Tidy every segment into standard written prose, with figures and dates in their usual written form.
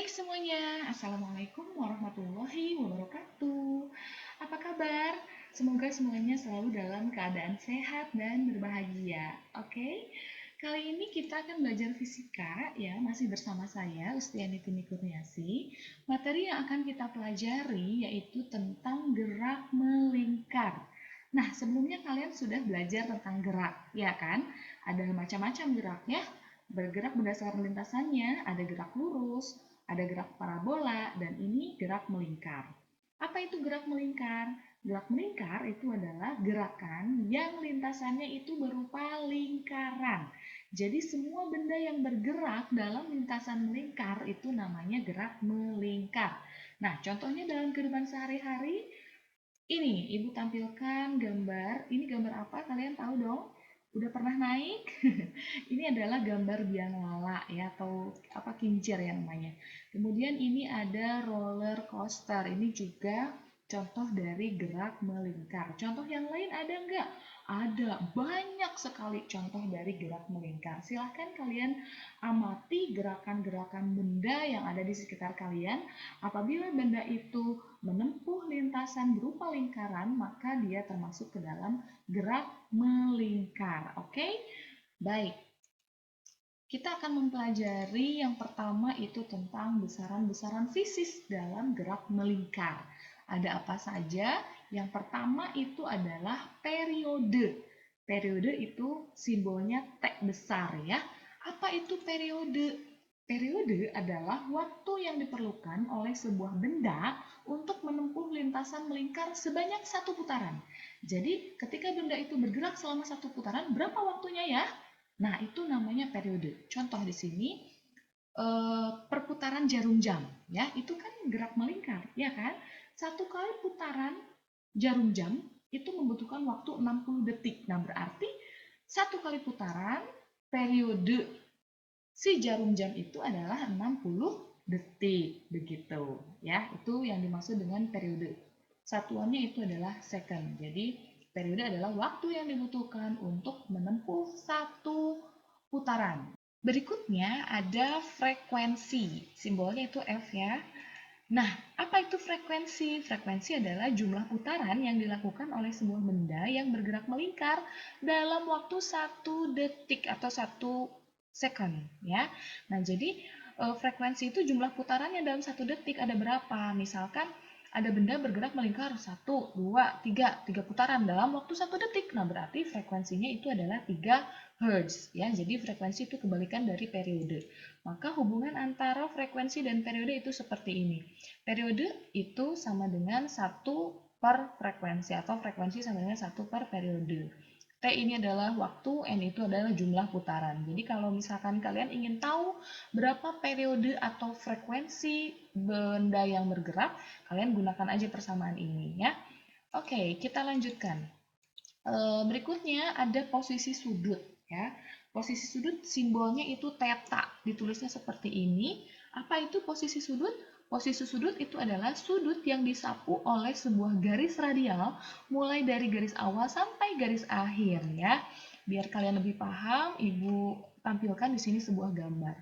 Hai semuanya, Assalamualaikum warahmatullahi wabarakatuh. Apa kabar? Semoga semuanya selalu dalam keadaan sehat dan berbahagia. Oke, kali ini kita akan belajar fisika ya, masih bersama saya Ustiani Tini Kurniasi. Materi yang akan kita pelajari yaitu tentang gerak melingkar. Nah, sebelumnya kalian sudah belajar tentang gerak, ya kan? Ada macam-macam geraknya, bergerak berdasarkan lintasannya, ada gerak lurus, ada gerak parabola, dan ini gerak melingkar. Apa itu gerak melingkar? Gerak melingkar itu adalah gerakan yang lintasannya itu berupa lingkaran. Jadi semua benda yang bergerak dalam lintasan melingkar itu namanya gerak melingkar. Nah, contohnya dalam kehidupan sehari-hari, ini Ibu tampilkan gambar. Ini gambar apa? Kalian tahu dong? Udah pernah naik? Ini adalah gambar biang lala ya, atau apa, kincir ya namanya. Kemudian ini ada roller coaster. Ini juga contoh dari gerak melingkar. Contoh yang lain ada nggak? Ada banyak sekali contoh dari gerak melingkar. Silahkan kalian amati gerakan-gerakan benda yang ada di sekitar kalian. Apabila benda itu menempuh lintasan berupa lingkaran, maka dia termasuk ke dalam gerak melingkar. Oke? Baik. Kita akan mempelajari yang pertama itu tentang besaran-besaran fisis dalam gerak melingkar. Ada apa saja? Yang pertama itu adalah periode. Periode itu simbolnya T besar ya. Apa itu periode? Periode adalah waktu yang diperlukan oleh sebuah benda untuk menempuh lintasan melingkar sebanyak satu putaran. Jadi ketika benda itu bergerak selama satu putaran, berapa waktunya ya? Nah, itu namanya periode. Contoh di sini, perputaran jarum jam, ya, itu kan gerak melingkar, ya kan? Satu kali putaran jarum jam itu membutuhkan waktu 60 detik. Nah, berarti satu kali putaran periode si jarum jam itu adalah 60 detik, begitu, ya. Itu yang dimaksud dengan periode. Satuannya itu adalah second. Jadi, periode adalah waktu yang dibutuhkan untuk menempuh satu putaran. Berikutnya ada frekuensi. Simbolnya itu F ya. Nah, apa itu frekuensi? Frekuensi adalah jumlah putaran yang dilakukan oleh sebuah benda yang bergerak melingkar dalam waktu 1 detik atau 1 second ya. Nah, jadi frekuensi itu jumlah putarannya dalam 1 detik ada berapa? Misalkan ada benda bergerak melingkar 1, 2, 3 putaran dalam waktu 1 detik. Nah, berarti frekuensinya itu adalah 3 Hz ya. Jadi frekuensi itu kebalikan dari periode. Maka hubungan antara frekuensi dan periode itu seperti ini. Periode itu sama dengan 1 per frekuensi atau frekuensi sama dengan 1 per periode. T ini adalah waktu, N itu adalah jumlah putaran. Jadi kalau misalkan kalian ingin tahu berapa periode atau frekuensi benda yang bergerak, kalian gunakan aja persamaan ini ya. Oke, kita lanjutkan. Berikutnya ada posisi sudut ya. Posisi sudut simbolnya itu theta, ditulisnya seperti ini. Apa itu posisi sudut? Posisi sudut itu adalah sudut yang disapu oleh sebuah garis radial mulai dari garis awal sampai garis akhir ya. Biar kalian lebih paham, Ibu tampilkan di sini sebuah gambar.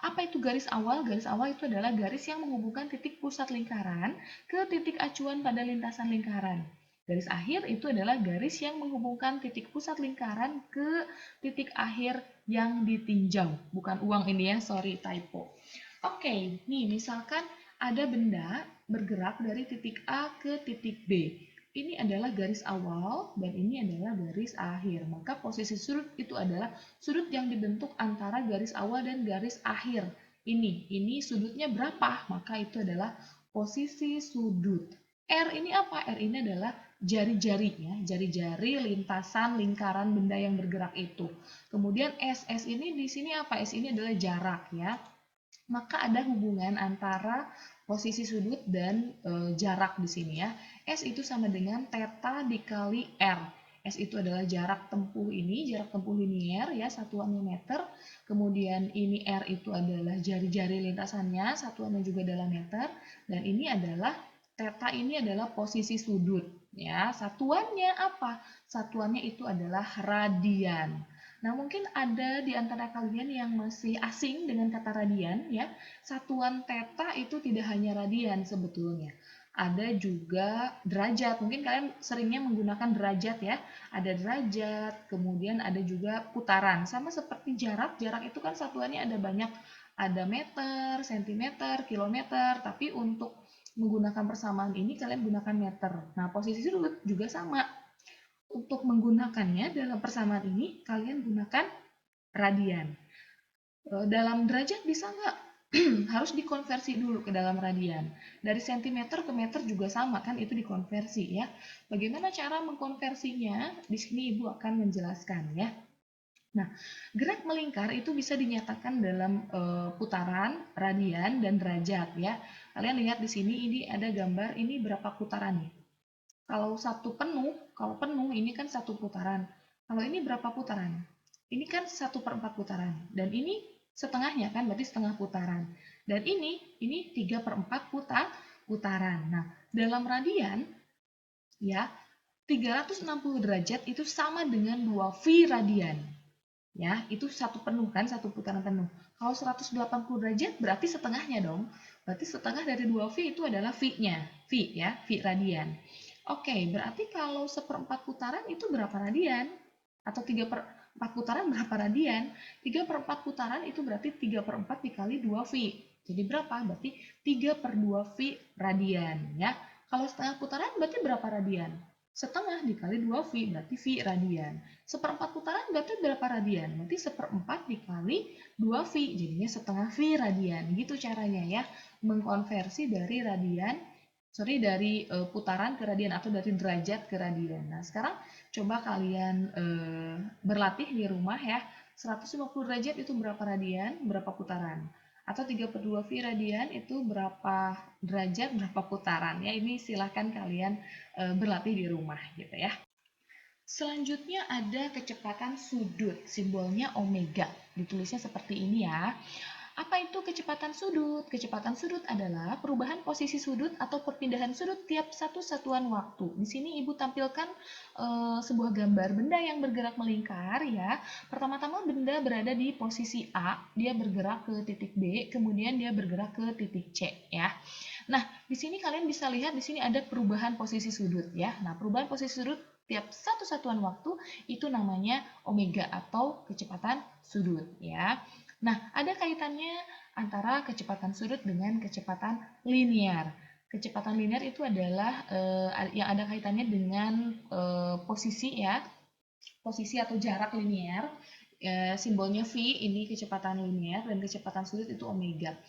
Apa itu garis awal? Garis awal itu adalah garis yang menghubungkan titik pusat lingkaran ke titik acuan pada lintasan lingkaran. Garis akhir itu adalah garis yang menghubungkan titik pusat lingkaran ke titik akhir yang ditinjau. Bukan uang ini ya, sorry typo. Oke, nih misalkan ada benda bergerak dari titik A ke titik B. Ini adalah garis awal dan ini adalah garis akhir. Maka posisi sudut itu adalah sudut yang dibentuk antara garis awal dan garis akhir. Ini sudutnya berapa? Maka itu adalah posisi sudut. R ini apa? R ini adalah jari-jari ya, jari-jari lintasan lingkaran benda yang bergerak itu. Kemudian S ini di sini apa? S ini adalah jarak ya. Maka ada hubungan antara posisi sudut dan jarak di sini ya. S itu sama dengan theta dikali R. S itu adalah jarak tempuh ini, jarak tempuh linier ya, satuannya meter. Kemudian ini R itu adalah jari-jari lintasannya, satuannya juga adalah meter. Dan ini adalah theta ini adalah posisi sudut ya. Satuannya apa? Satuannya itu adalah radian. Nah, mungkin ada di antara kalian yang masih asing dengan kata radian ya. Satuan theta itu tidak hanya radian sebetulnya. Ada juga derajat. Mungkin kalian seringnya menggunakan derajat ya. Ada derajat, kemudian ada juga putaran. Sama seperti jarak. Jarak itu kan satuannya ada banyak. Ada meter, sentimeter, kilometer. Tapi untuk menggunakan persamaan ini kalian gunakan meter. Nah, posisi sudut juga sama. Untuk menggunakannya dalam persamaan ini, kalian gunakan radian. Dalam derajat bisa nggak? Harus dikonversi dulu ke dalam radian. Dari sentimeter ke meter juga sama kan, itu dikonversi ya. Bagaimana cara mengkonversinya? Di sini Ibu akan menjelaskan ya. Nah, gerak melingkar itu bisa dinyatakan dalam putaran, radian, dan derajat ya. Kalian lihat di sini, ini ada gambar, ini berapa putaran nih? Kalau kalau penuh ini kan satu putaran. Kalau ini berapa putaran? Ini kan 1/4 putaran. Dan ini setengahnya kan, berarti setengah putaran. Dan ini 3/4 putaran. Nah, dalam radian, ya, 360 derajat itu sama dengan 2 V radian. Ya, itu satu penuh kan, satu putaran penuh. Kalau 180 derajat berarti setengahnya dong. Berarti setengah dari 2V itu adalah V-nya. V ya, V radian. Oke, berarti kalau 1/4 putaran itu berapa radian? Atau 3/4 putaran berapa radian? 3/4 putaran itu berarti 3/4 dikali 2V. Jadi berapa? Berarti 3/2V radian ya. Kalau setengah putaran berarti berapa radian? Setengah dikali 2V berarti V radian. 1/4 putaran berarti berapa radian? Berarti 1/4 dikali 2V, jadinya setengah V radian. Gitu caranya ya, mengkonversi dari dari putaran ke radian atau dari derajat ke radian. Nah, sekarang coba kalian berlatih di rumah ya. 150 derajat itu berapa radian, berapa putaran? Atau 3/2 V radian itu berapa derajat, berapa putaran? Ya, ini silahkan kalian berlatih di rumah gitu ya. Selanjutnya ada kecepatan sudut, simbolnya omega. Ditulisnya seperti ini ya. Apa itu kecepatan sudut? Kecepatan sudut adalah perubahan posisi sudut atau perpindahan sudut tiap satu satuan waktu. Di sini Ibu tampilkan sebuah gambar benda yang bergerak melingkar ya. Pertama-tama benda berada di posisi A, dia bergerak ke titik B, kemudian dia bergerak ke titik C ya. Nah, di sini kalian bisa lihat di sini ada perubahan posisi sudut ya. Nah, perubahan posisi sudut tiap satu satuan waktu itu namanya omega atau kecepatan sudut ya. Nah, ada kaitannya antara kecepatan sudut dengan kecepatan linear. Kecepatan linear itu adalah yang ada kaitannya dengan posisi ya, posisi atau jarak linear. Simbolnya V, ini kecepatan linear, dan kecepatan sudut itu omega.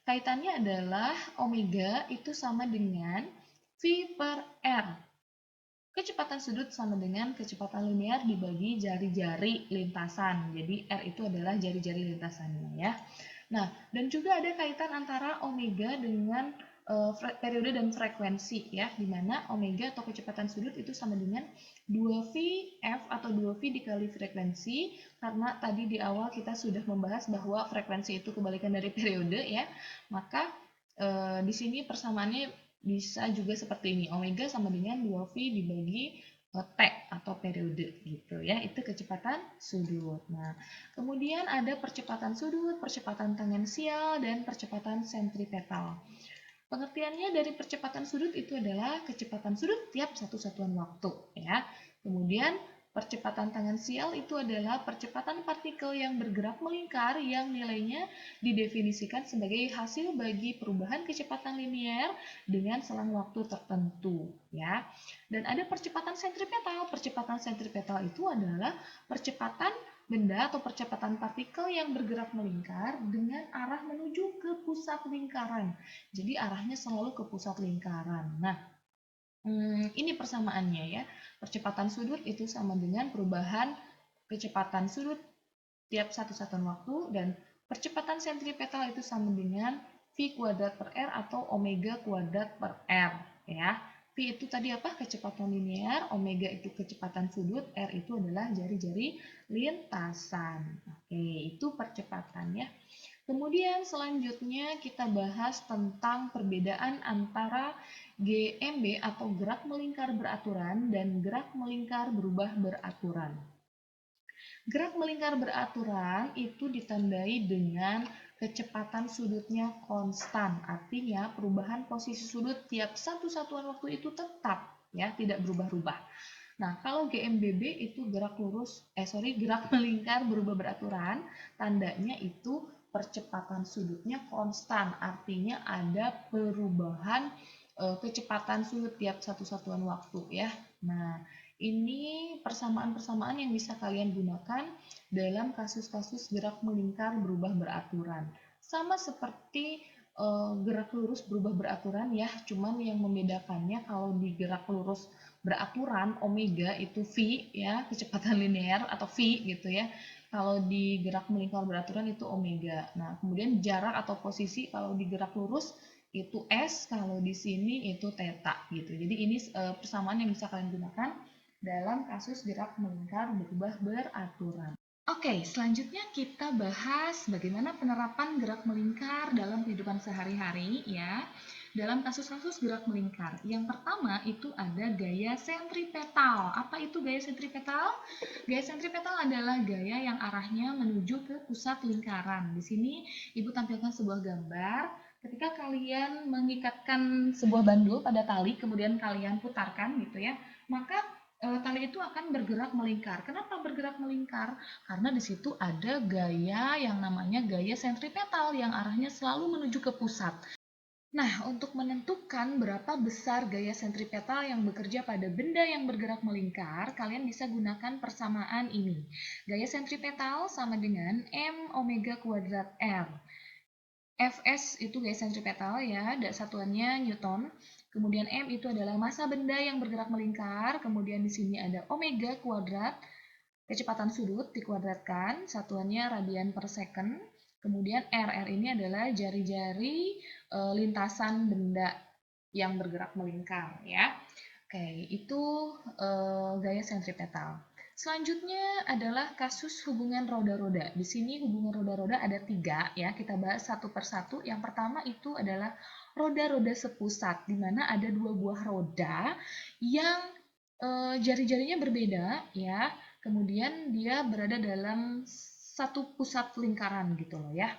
Kaitannya adalah omega itu sama dengan V per R. Kecepatan sudut sama dengan kecepatan linear dibagi jari-jari lintasan. Jadi R itu adalah jari-jari lintasannya ya. Nah, dan juga ada kaitan antara omega dengan periode dan frekuensi ya, di mana omega atau kecepatan sudut itu sama dengan 2V F atau 2V dikali frekuensi, karena tadi di awal kita sudah membahas bahwa frekuensi itu kebalikan dari periode ya. Maka di sini persamaannya bisa juga seperti ini, omega sama dengan 2V dibagi T atau periode gitu ya, itu kecepatan sudut. Nah, kemudian ada percepatan sudut, percepatan tangensial, dan percepatan sentripetal. Pengertiannya dari percepatan sudut itu adalah kecepatan sudut tiap satu satuan waktu ya. Kemudian percepatan tangensial itu adalah percepatan partikel yang bergerak melingkar yang nilainya didefinisikan sebagai hasil bagi perubahan kecepatan linear dengan selang waktu tertentu ya. Dan ada percepatan sentripetal. Percepatan sentripetal itu adalah percepatan benda atau percepatan partikel yang bergerak melingkar dengan arah menuju ke pusat lingkaran. Jadi arahnya selalu ke pusat lingkaran. Nah, ini persamaannya ya. Percepatan sudut itu sama dengan perubahan kecepatan sudut tiap satu satuan waktu, dan percepatan sentripetal itu sama dengan V kuadrat per R atau omega kuadrat per R ya. V itu tadi apa? Kecepatan linear, omega itu kecepatan sudut, R itu adalah jari-jari lintasan. Oke, itu percepatannya. Kemudian selanjutnya kita bahas tentang perbedaan antara GMB atau gerak melingkar beraturan dan gerak melingkar berubah beraturan. Gerak melingkar beraturan itu ditandai dengan kecepatan sudutnya konstan. Artinya perubahan posisi sudut tiap satu satuan waktu itu tetap, ya, tidak berubah-ubah. Nah, kalau GMBB itu gerak melingkar berubah beraturan, tandanya itu percepatan sudutnya konstan, artinya ada perubahan kecepatan sudut tiap satu satuan waktu, ya. Nah, ini persamaan-persamaan yang bisa kalian gunakan dalam kasus-kasus gerak melingkar berubah beraturan. Sama seperti gerak lurus berubah beraturan, ya, cuman yang membedakannya kalau di gerak lurus beraturan omega itu v, ya, kecepatan linear atau v gitu ya. Kalau di gerak melingkar beraturan itu omega. Nah, kemudian jarak atau posisi kalau di gerak lurus itu s, kalau di sini itu theta gitu. Jadi ini persamaan yang bisa kalian gunakan dalam kasus gerak melingkar berubah beraturan. Oke, selanjutnya kita bahas bagaimana penerapan gerak melingkar dalam kehidupan sehari-hari, ya. Dalam kasus-kasus gerak melingkar, yang pertama itu ada gaya sentripetal. Apa itu gaya sentripetal? Gaya sentripetal adalah gaya yang arahnya menuju ke pusat lingkaran. Di sini Ibu tampilkan sebuah gambar. Ketika kalian mengikatkan sebuah bandul pada tali, kemudian kalian putarkan gitu ya, maka tali itu akan bergerak melingkar. Kenapa bergerak melingkar? Karena di situ ada gaya yang namanya gaya sentripetal yang arahnya selalu menuju ke pusat. Nah, untuk menentukan berapa besar gaya sentripetal yang bekerja pada benda yang bergerak melingkar, kalian bisa gunakan persamaan ini. Gaya sentripetal sama dengan M omega kuadrat R. Fs itu gaya sentripetal, ya, satuannya Newton. Kemudian M itu adalah massa benda yang bergerak melingkar. Kemudian di sini ada omega kuadrat, kecepatan sudut dikuadratkan, satuannya radian per second. Kemudian R ini adalah jari-jari lintasan benda yang bergerak melingkar, ya. Oke, itu gaya sentripetal. Selanjutnya adalah kasus hubungan roda-roda. Di sini hubungan roda-roda ada 3, ya. Kita bahas satu persatu. Yang pertama itu adalah roda-roda sepusat, di mana ada 2 buah roda yang jari-jarinya berbeda, ya. Kemudian dia berada dalam satu pusat lingkaran gitu loh, ya.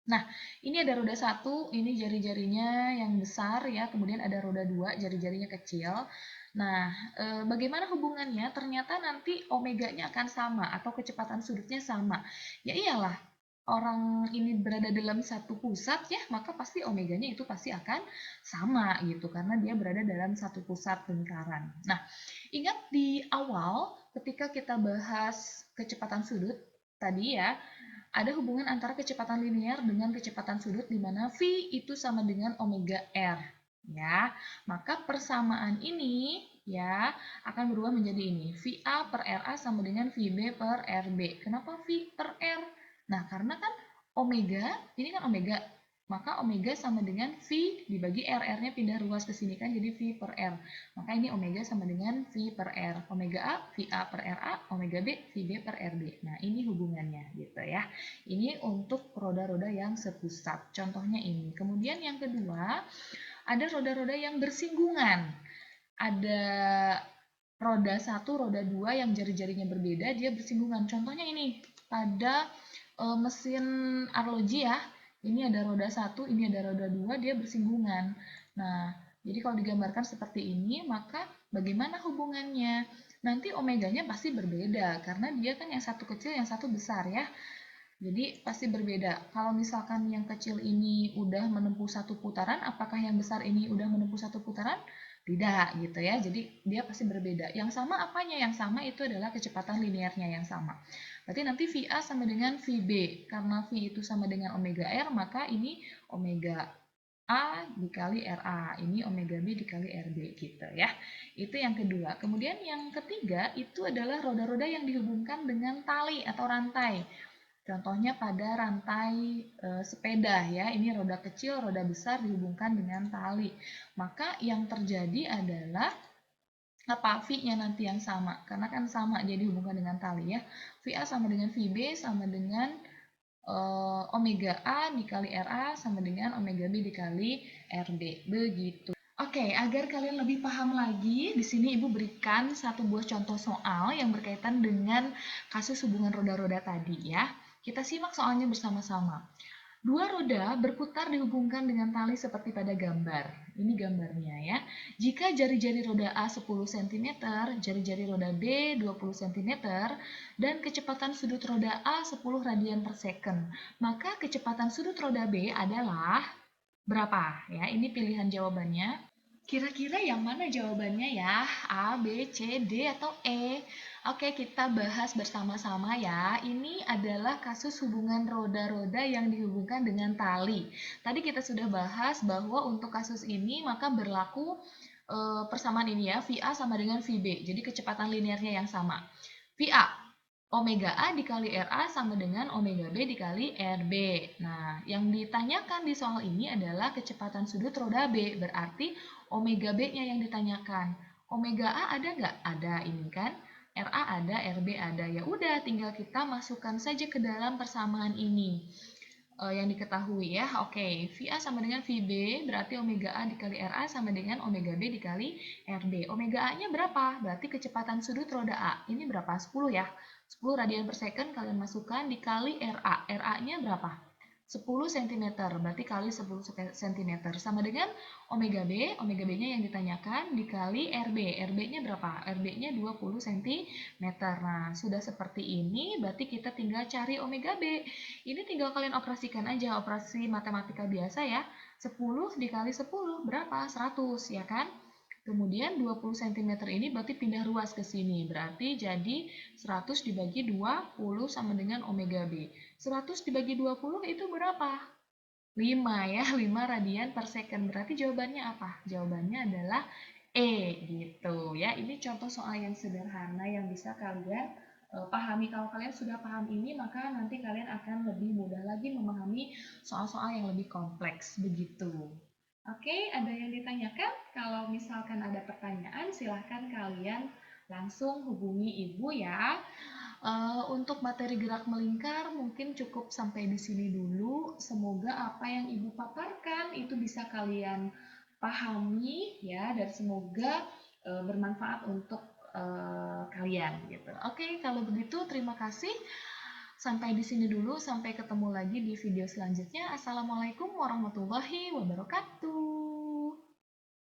Nah, ini ada roda 1, ini jari-jarinya yang besar, ya, kemudian ada roda 2, jari-jarinya kecil. Nah, bagaimana hubungannya? Ternyata nanti omeganya akan sama atau kecepatan sudutnya sama. Ya iyalah, orang ini berada dalam satu pusat, ya, maka pasti omeganya itu pasti akan sama gitu, karena dia berada dalam satu pusat lingkaran. Nah, ingat di awal ketika kita bahas kecepatan sudut tadi, ya, ada hubungan antara kecepatan linear dengan kecepatan sudut di mana V itu sama dengan omega R, ya. Maka persamaan ini, ya, akan berubah menjadi ini. VA per RA sama dengan VB per RB. Kenapa V per R? Nah, karena kan omega, ini kan omega, maka omega sama dengan V dibagi R, R-nya pindah ruas ke sini kan jadi V per R. Maka ini omega sama dengan V per R. Omega A, VA per RA, omega B, VB per RB. Nah, ini hubungannya gitu ya. Ini untuk roda-roda yang sepusat. Contohnya ini. Kemudian yang kedua, ada roda-roda yang bersinggungan. Ada roda 1, roda 2 yang jari-jarinya berbeda, dia bersinggungan. Contohnya ini, pada mesin arloji, ya. Ini ada roda 1, ini ada roda 2, dia bersinggungan. Nah, jadi kalau digambarkan seperti ini, maka bagaimana hubungannya? Nanti omeganya pasti berbeda, karena dia kan yang satu kecil, yang satu besar, ya. Jadi pasti berbeda. Kalau misalkan yang kecil ini udah menempuh satu putaran, apakah yang besar ini udah menempuh satu putaran? Tidak gitu ya. Jadi dia pasti berbeda. Yang sama apanya? Yang sama itu adalah kecepatan linearnya yang sama. Berarti nanti VA sama dengan VB. Karena V itu sama dengan omega R, maka ini omega A dikali RA. Ini omega B dikali RB gitu ya. Itu yang kedua. Kemudian yang ketiga itu adalah roda-roda yang dihubungkan dengan tali atau rantai. Contohnya pada rantai sepeda, ya, ini roda kecil, roda besar dihubungkan dengan tali. Maka yang terjadi adalah apa? V-nya nanti yang sama, karena kan sama dia dihubungkan dengan tali, ya. VA sama dengan VB sama dengan omega A dikali RA sama dengan omega B dikali RB. Begitu. Oke, agar kalian lebih paham lagi, di sini Ibu berikan satu buah contoh soal yang berkaitan dengan kasus hubungan roda-roda tadi ya. Kita simak soalnya bersama-sama. Dua roda berputar dihubungkan dengan tali seperti pada gambar. Ini gambarnya ya. Jika jari-jari roda A 10 cm, jari-jari roda B 20 cm, dan kecepatan sudut roda A 10 radian per second, maka kecepatan sudut roda B adalah berapa? Ya, ini pilihan jawabannya. Kira-kira yang mana jawabannya ya? A, B, C, D, atau E? Oke, kita bahas bersama-sama ya. Ini adalah kasus hubungan roda-roda yang dihubungkan dengan tali. Tadi kita sudah bahas bahwa untuk kasus ini maka berlaku persamaan ini ya, VA sama dengan VB. Jadi kecepatan linearnya yang sama. VA, omega A dikali RA sama dengan omega B dikali RB. Nah, yang ditanyakan di soal ini adalah kecepatan sudut roda B, berarti omega B-nya yang ditanyakan. Omega A ada nggak? Ada ini kan. RA ada, RB ada. Ya udah, tinggal kita masukkan saja ke dalam persamaan ini. Yang diketahui ya. Oke, VA sama dengan VB, berarti omega A dikali RA sama dengan omega B dikali RB. Omega A-nya berapa? Berarti kecepatan sudut roda A. Ini berapa? 10 ya. 10 radian per second kalian masukkan dikali RA. RA-nya berapa? 10 cm, berarti kali 10 cm. Sama dengan omega B, omega B-nya yang ditanyakan dikali RB. RB-nya berapa? RB-nya 20 cm. Nah, sudah seperti ini, berarti kita tinggal cari omega B. Ini tinggal kalian operasikan aja, operasi matematika biasa ya. 10 dikali 10, berapa? 100, ya kan? Kemudian 20 cm ini berarti pindah ruas ke sini. Berarti jadi 100 dibagi 20 sama dengan omega B. 100 dibagi 20 itu berapa? 5 ya, 5 radian per second. Berarti jawabannya apa? Jawabannya adalah E gitu ya. Ini contoh soal yang sederhana yang bisa kalian pahami. Kalau kalian sudah paham ini, maka nanti kalian akan lebih mudah lagi memahami soal-soal yang lebih kompleks begitu. Oke, ada yang ditanyakan? Kalau misalkan ada pertanyaan, silahkan kalian langsung hubungi Ibu ya. Untuk materi gerak melingkar mungkin cukup sampai di sini dulu. Semoga apa yang Ibu paparkan itu bisa kalian pahami ya, dan semoga bermanfaat untuk kalian gitu. Oke, kalau begitu terima kasih. Sampai di sini dulu, sampai ketemu lagi di video selanjutnya. Assalamualaikum warahmatullahi wabarakatuh.